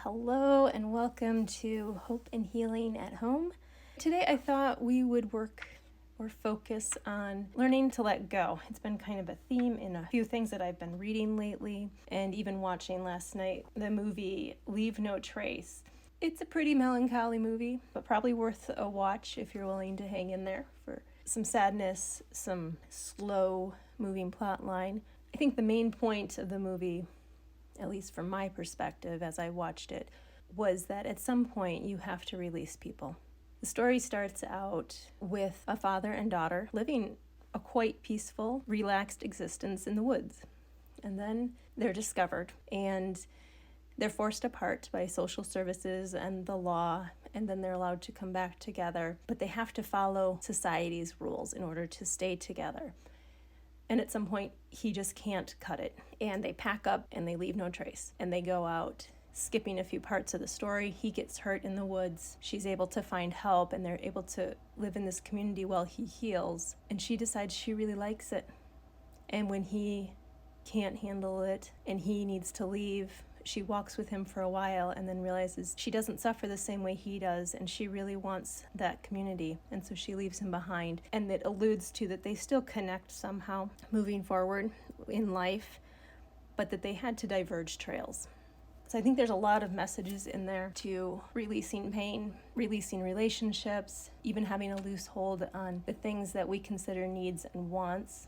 Hello and welcome to Hope and Healing at Home. Today I thought we would work or focus on learning to let go. It's been kind of a theme in a few things that I've been reading lately and even watching last night, the movie Leave No Trace. It's a pretty melancholy movie, but probably worth a watch if you're willing to hang in there for some sadness, some slow moving plot line. I think the main point of the movie, at least from my perspective as I watched it, was that at some point you have to release people. The story starts out with a father and daughter living a quite peaceful, relaxed existence in the woods. And then they're discovered and they're forced apart by social services and the law, and then they're allowed to come back together. But they have to follow society's rules in order to stay together. And at some point, he just can't cut it. And they pack up and they leave no trace. And they go out, skipping a few parts of the story. He gets hurt in the woods. She's able to find help, and they're able to live in this community while he heals. And she decides she really likes it. And when he can't handle it and he needs to leave, she walks with him for a while and then realizes she doesn't suffer the same way he does, and she really wants that community, and so she leaves him behind. And it alludes to that they still connect somehow moving forward in life, but that they had to diverge trails. So I think there's a lot of messages in there to releasing pain, releasing relationships, even having a loose hold on the things that we consider needs and wants.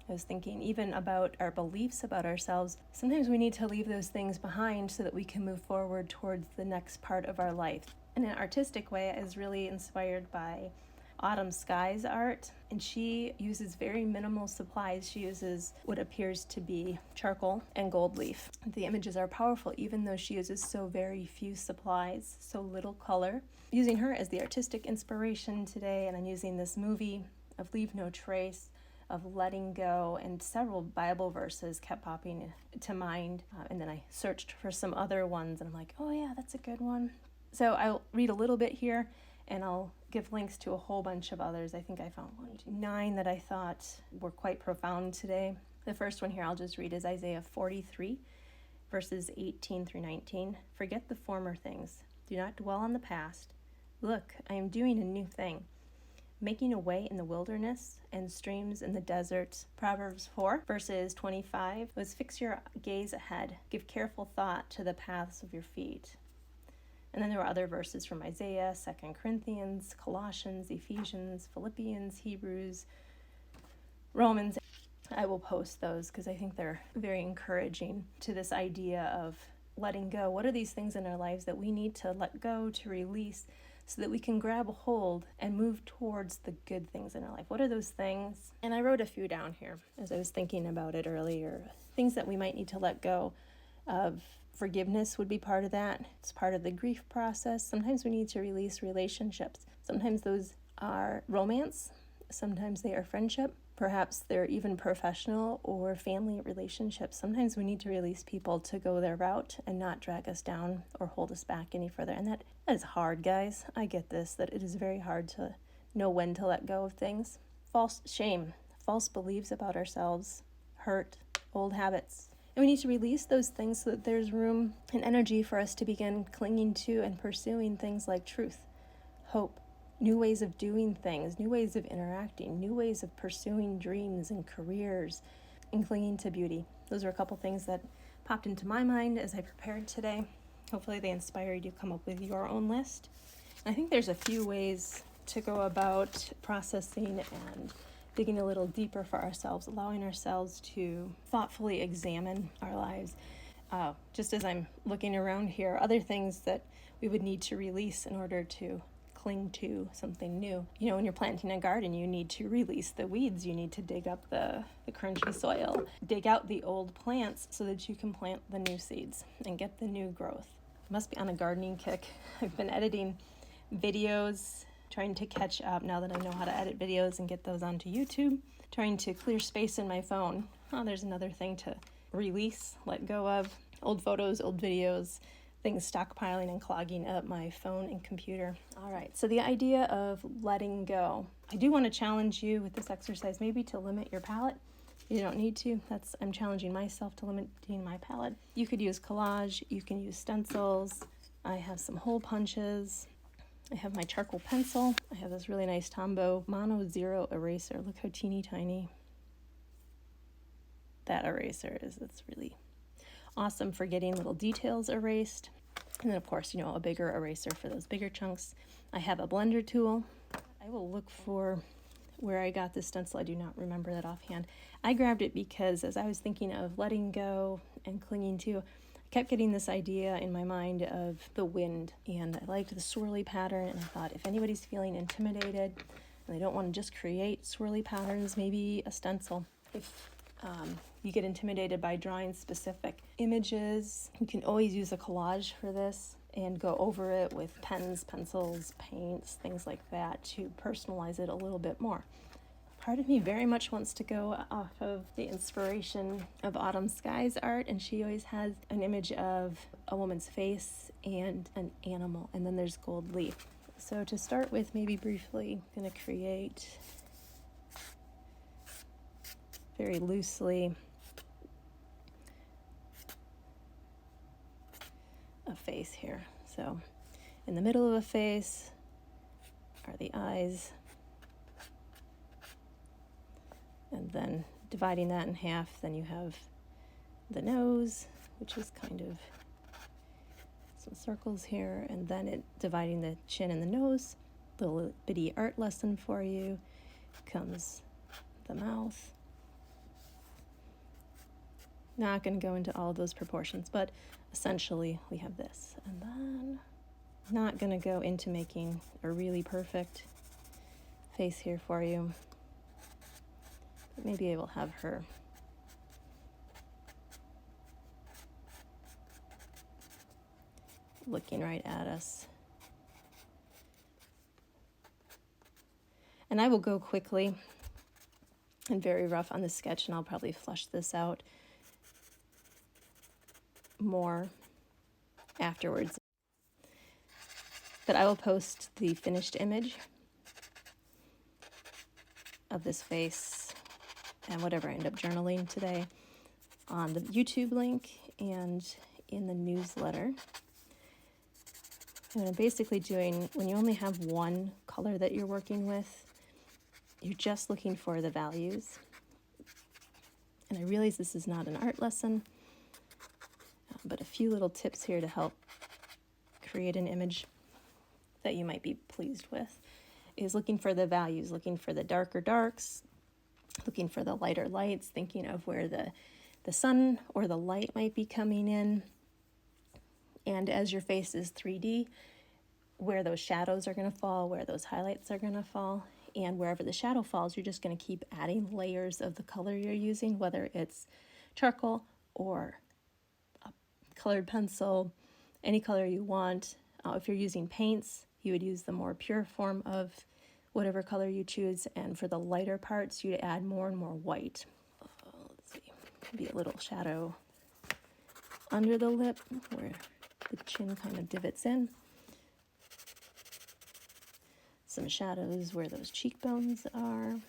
I was thinking even about our beliefs about ourselves. Sometimes we need to leave those things behind so that we can move forward towards the next part of our life. In an artistic way, I was really inspired by Autumn Skye's art, and she uses very minimal supplies. She uses what appears to be charcoal and gold leaf. The images are powerful, even though she uses so very few supplies, so little color. Using her as the artistic inspiration today, and I'm using this movie of Leave No Trace, of letting go, and several Bible verses kept popping to mind. And then I searched for some other ones, and I'm like, oh yeah, that's a good one. So I'll read a little bit here, and I'll give links to a whole bunch of others. I think I found 9 that I thought were quite profound today. The first one here I'll just read is Isaiah 43, verses 18 through 19. Forget the former things. Do not dwell on the past. Look, I am doing a new thing, making a way in the wilderness and streams in the desert. Proverbs 4, verses 25 was, fix your gaze ahead. Give careful thought to the paths of your feet. And then there were other verses from Isaiah, 2 Corinthians, Colossians, Ephesians, Philippians, Hebrews, Romans. I will post those because I think they're very encouraging to this idea of letting go. What are these things in our lives that we need to let go, to release, so that we can grab a hold and move towards the good things in our life? What are those things? And I wrote a few down here as I was thinking about it earlier. Things that we might need to let go of. Forgiveness would be part of that. It's part of the grief process. Sometimes we need to release relationships. Sometimes those are romance. Sometimes they are friendship. Perhaps they're even professional or family relationships. Sometimes we need to release people to go their route and not drag us down or hold us back any further. And that is hard, guys. I get this, that it is very hard to know when to let go of things. False shame, false beliefs about ourselves, hurt, old habits. And we need to release those things so that there's room and energy for us to begin clinging to and pursuing things like truth, hope, new ways of doing things, new ways of interacting, new ways of pursuing dreams and careers, and clinging to beauty. Those are a couple things that popped into my mind as I prepared today. Hopefully they inspired you to come up with your own list. And I think there's a few ways to go about processing and digging a little deeper for ourselves, allowing ourselves to thoughtfully examine our lives. Just as I'm looking around here, other things that we would need to release in order to cling to something new. You know, when you're planting a garden, you need to release the weeds. You need to dig up the crunchy soil, dig out the old plants so that you can plant the new seeds and get the new growth. I must be on a gardening kick. I've been editing videos, trying to catch up now that I know how to edit videos and get those onto YouTube, trying to clear space in my phone. Oh, there's another thing to release, let go of. Old photos, old videos, things stockpiling and clogging up my phone and computer. All right, so the idea of letting go. I do want to challenge you with this exercise maybe to limit your palette you don't need to. I'm challenging myself to limiting my palette. You could use collage, you can use stencils. I have some hole punches. I have my charcoal pencil. I have this really nice Tombow Mono Zero eraser. Look how teeny tiny that eraser is. It's really awesome for getting little details erased. And then of course, a bigger eraser for those bigger chunks. I have a blender tool. I will look for where I got this stencil. I do not remember that offhand. I grabbed it because as I was thinking of letting go and clinging to, I kept getting this idea in my mind of the wind, and I liked the swirly pattern, and I thought if anybody's feeling intimidated and they don't want to just create swirly patterns, maybe a stencil. If you get intimidated by drawing specific images, you can always use a collage for this and go over it with pens, pencils, paints, things like that to personalize it a little bit more. Part of me very much wants to go off of the inspiration of Autumn Skye's art, and she always has an image of a woman's face and an animal, and then there's gold leaf. So to start with, maybe briefly, I'm going to create very loosely a face here. So in the middle of a face are the eyes, and then dividing that in half, then you have the nose, which is kind of some circles here, and then dividing the chin and the nose. Little bitty art lesson for you. Comes the mouth. Not going to go into all of those proportions, but essentially we have this. And then not going to go into making a really perfect face here for you, but maybe I will have her looking right at us. And I will go quickly and very rough on the sketch, and I'll probably flush this out more afterwards. But I will post the finished image of this face and whatever I end up journaling today on the YouTube link and in the newsletter. And I'm basically doing, when you only have one color that you're working with, you're just looking for the values. And I realize this is not an art lesson, but a few little tips here to help create an image that you might be pleased with is looking for the values, looking for the darker darks, looking for the lighter lights, thinking of where the sun or the light might be coming in. And as your face is 3D, where those shadows are going to fall, where those highlights are going to fall, and wherever the shadow falls, you're just going to keep adding layers of the color you're using, whether it's charcoal or a colored pencil, any color you want. If you're using paints, you would use the more pure form of whatever color you choose, and for the lighter parts, you'd add more and more white. Let's see, maybe a little shadow under the lip where the chin kind of divots in. Some shadows where those cheekbones are.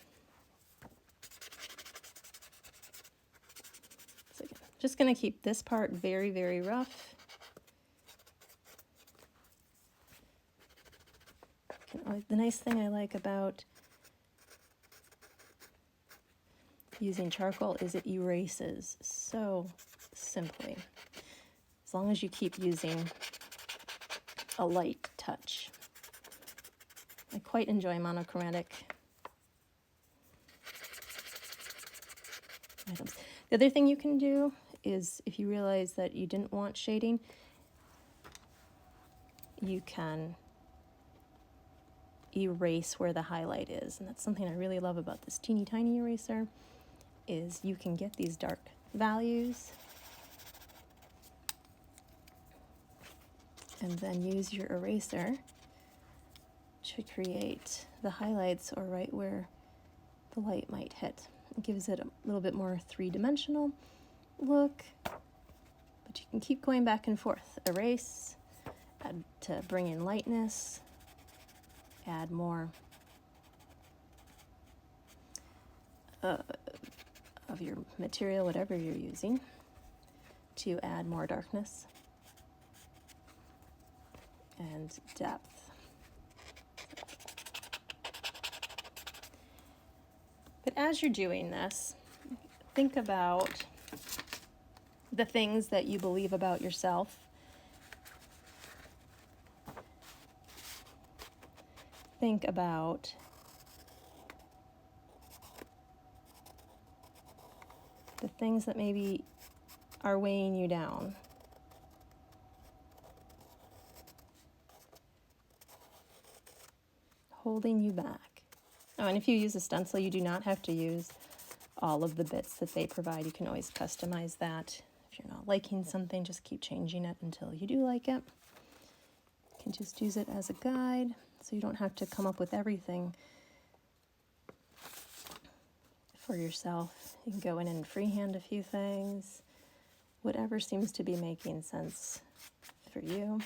So again, just going to keep this part very, very rough. The nice thing I like about using charcoal is it erases so simply, as long as you keep using a light touch. I quite enjoy monochromatic items. The other thing you can do is, if you realize that you didn't want shading, you can erase where the highlight is. And that's something I really love about this teeny tiny eraser, is you can get these dark values and then use your eraser to create the highlights or right where the light might hit. It gives it a little bit more three-dimensional look, but you can keep going back and forth. Erase, add to bring in lightness, add more of your material, whatever you're using, to add more darkness and depth. But as you're doing this, think about the things that you believe about yourself. Think about the things that maybe are weighing you down. Holding you back. Oh, and if you use a stencil, you do not have to use all of the bits that they provide. You can always customize that. If you're not liking something, just keep changing it until you do like it. You can just use it as a guide, so you don't have to come up with everything for yourself. You can go in and freehand a few things, whatever seems to be making sense for you.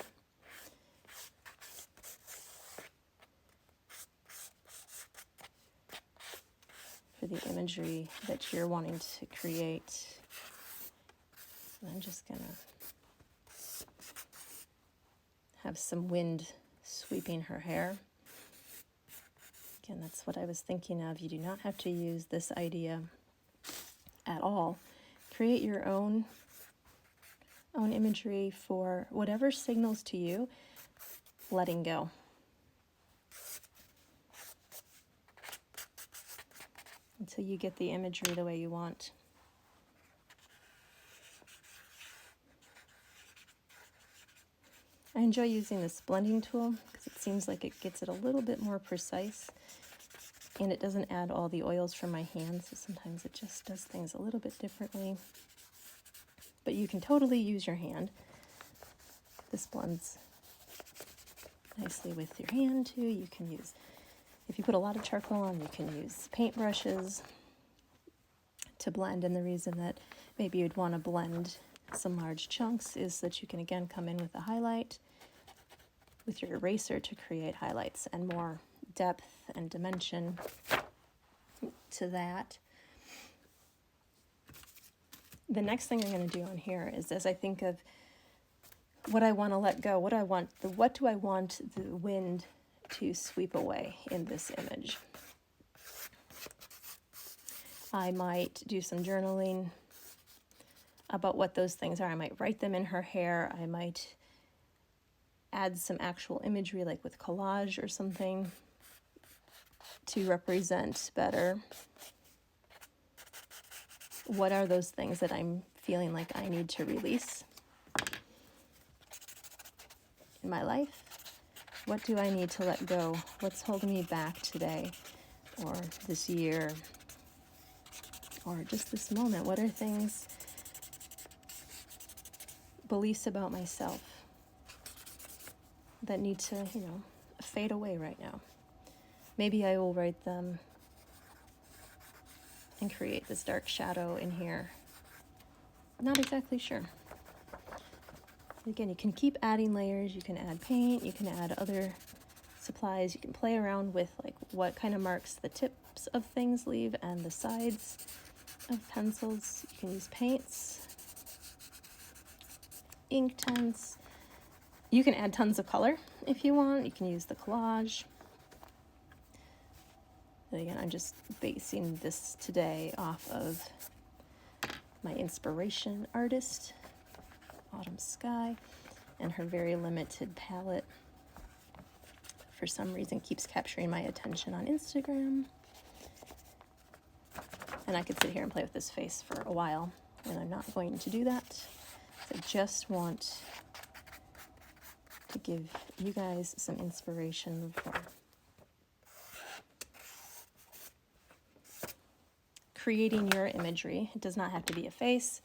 For the imagery that you're wanting to create. And I'm just gonna have some wind sweeping her hair. Again, that's what I was thinking of. You do not have to use this idea at all. Create your own imagery for whatever signals to you, letting go. Until you get the imagery the way you want. I enjoy using this blending tool because it seems like it gets it a little bit more precise, and it doesn't add all the oils from my hands, so sometimes it just does things a little bit differently. But you can totally use your hand. This blends nicely with your hand too. You can use, if you put a lot of charcoal on, you can use paint brushes to blend, and the reason that maybe you'd want to blend some large chunks is that you can again come in with a highlight with your eraser to create highlights and more depth and dimension to that. The next thing I'm going to do on here is, as I think of what I want to let go, what do I want the wind to sweep away in this image. I might do some journaling about what those things are. I might write them in her hair. I might add some actual imagery, like with collage or something, to represent better what are those things that I'm feeling like I need to release in my life. What do I need to let go? What's holding me back today or this year or just this moment? What are things, beliefs about myself that need to, fade away right now? Maybe I will write them and create this dark shadow in here. Not exactly sure. Again, you can keep adding layers. You can add paint. You can add other supplies. You can play around with like what kind of marks the tips of things leave and the sides of pencils. You can use paints, ink tints. You can add tons of color if you want. You can use the collage. And again, I'm just basing this today off of my inspiration artist, Autumn Skye, and her very limited palette. For some reason, keeps capturing my attention on Instagram. And I could sit here and play with this face for a while, and I'm not going to do that. I just want to give you guys some inspiration for creating your imagery. It does not have to be a face.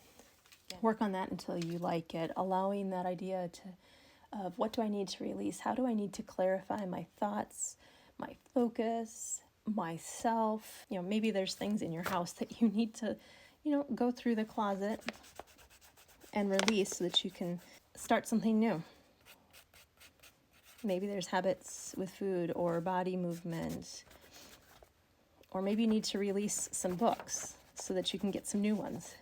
Work on that until you like it, allowing that idea of what do I need to release? How do I need to clarify my thoughts, my focus, myself? Maybe there's things in your house that you need to, go through the closet and release so that you can start something new. Maybe there's habits with food or body movement, or maybe you need to release some books, so that you can get some new ones.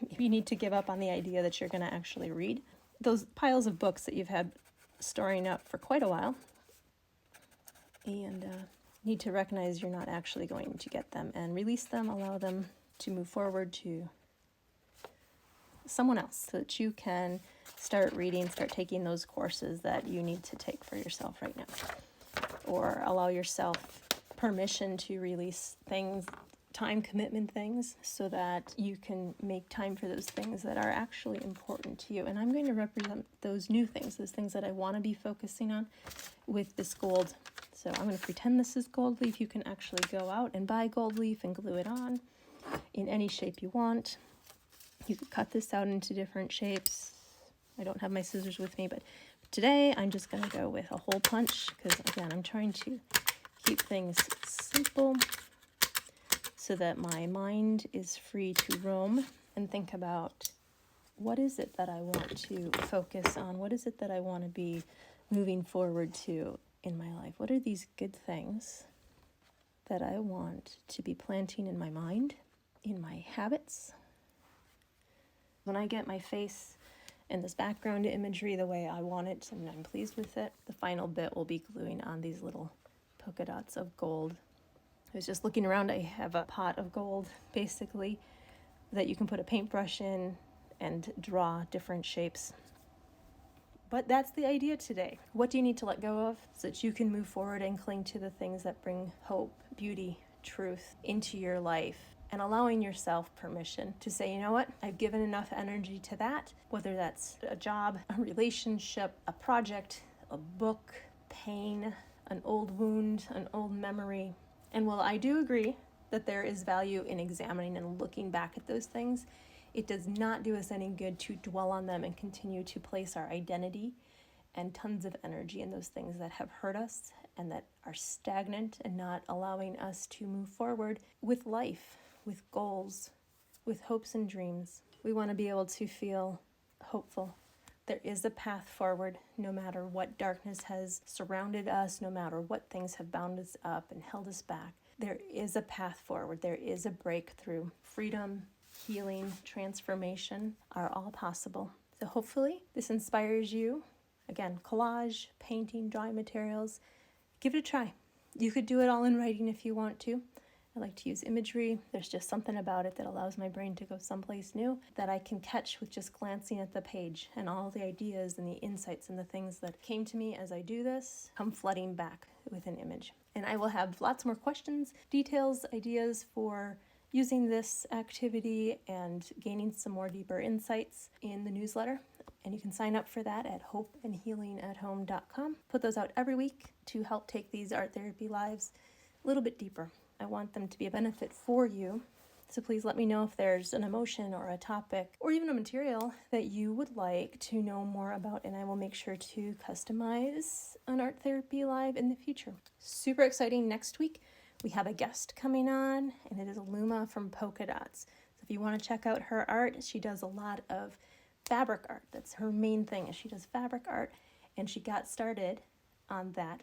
Maybe you need to give up on the idea that you're going to actually read. Those piles of books that you've had storing up for quite a while, and need to recognize you're not actually going to get them, and release them, allow them to move forward to someone else so that you can start reading, start taking those courses that you need to take for yourself right now. Or allow yourself permission to release things, time commitment things, so that you can make time for those things that are actually important to you. And I'm going to represent those new things, those things that I want to be focusing on with this gold. So I'm going to pretend this is gold leaf. You can actually go out and buy gold leaf and glue it on in any shape you want. You could cut this out into different shapes. I don't have my scissors with me, but today I'm just going to go with a hole punch because, again, I'm trying to keep things simple so that my mind is free to roam and think about what is it that I want to focus on? What is it that I want to be moving forward to in my life? What are these good things that I want to be planting in my mind, in my habits? When I get my face and this background imagery the way I want it and I'm pleased with it, the final bit will be gluing on these little polka dots of gold. I was just looking around. I have a pot of gold, basically, that you can put a paintbrush in and draw different shapes. But that's the idea today. What do you need to let go of so that you can move forward and cling to the things that bring hope, beauty, truth into your life? And allowing yourself permission to say, you know what, I've given enough energy to that, whether that's a job, a relationship, a project, a book, pain, an old wound, an old memory. And while I do agree that there is value in examining and looking back at those things, it does not do us any good to dwell on them and continue to place our identity and tons of energy in those things that have hurt us and that are stagnant and not allowing us to move forward with life, with goals, with hopes and dreams. We want to be able to feel hopeful. There is a path forward, no matter what darkness has surrounded us, no matter what things have bound us up and held us back. There is a path forward. There is a breakthrough. Freedom, healing, transformation are all possible. So hopefully this inspires you. Again, collage, painting, drawing materials. Give it a try. You could do it all in writing if you want to. I like to use imagery. There's just something about it that allows my brain to go someplace new that I can catch with just glancing at the page, and all the ideas and the insights and the things that came to me as I do this come flooding back with an image. And I will have lots more questions, details, ideas for using this activity and gaining some more deeper insights in the newsletter. And you can sign up for that at HopeandHealingatHome.com. Put those out every week to help take these art therapy lives a little bit deeper. I want them to be a benefit for you. So please let me know if there's an emotion or a topic or even a material that you would like to know more about, and I will make sure to customize an art therapy live in the future. Super exciting. Next week, we have a guest coming on, and it is Louma from Pokidots. So if you want to check out her art, she does a lot of fabric art. That's her main thing, is she does fabric art, and she got started on that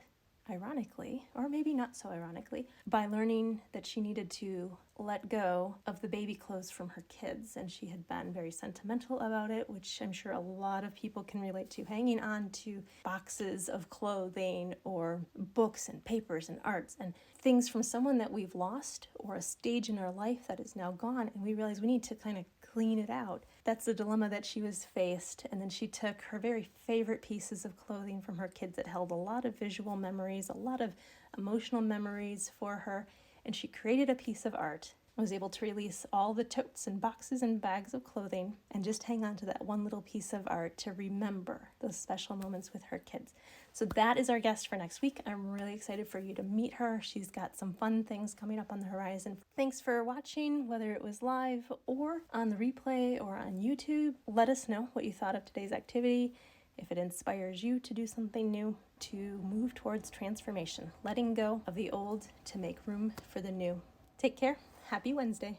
ironically, or maybe not so ironically, by learning that she needed to let go of the baby clothes from her kids. And she had been very sentimental about it, which I'm sure a lot of people can relate to, hanging on to boxes of clothing or books and papers and arts and things from someone that we've lost, or a stage in our life that is now gone, and we realize we need to kind of clean it out. That's the dilemma that she was faced. And then she took her very favorite pieces of clothing from her kids that held a lot of visual memories, a lot of emotional memories for her, and she created a piece of art. Was able to release all the totes and boxes and bags of clothing and just hang on to that one little piece of art to remember those special moments with her kids. So that is our guest for next week. I'm really excited for you to meet her. She's got some fun things coming up on the horizon. Thanks for watching, whether it was live or on the replay or on YouTube. Let us know what you thought of today's activity, if it inspires you to do something new, to move towards transformation, letting go of the old to make room for the new. Take care. Happy Wednesday.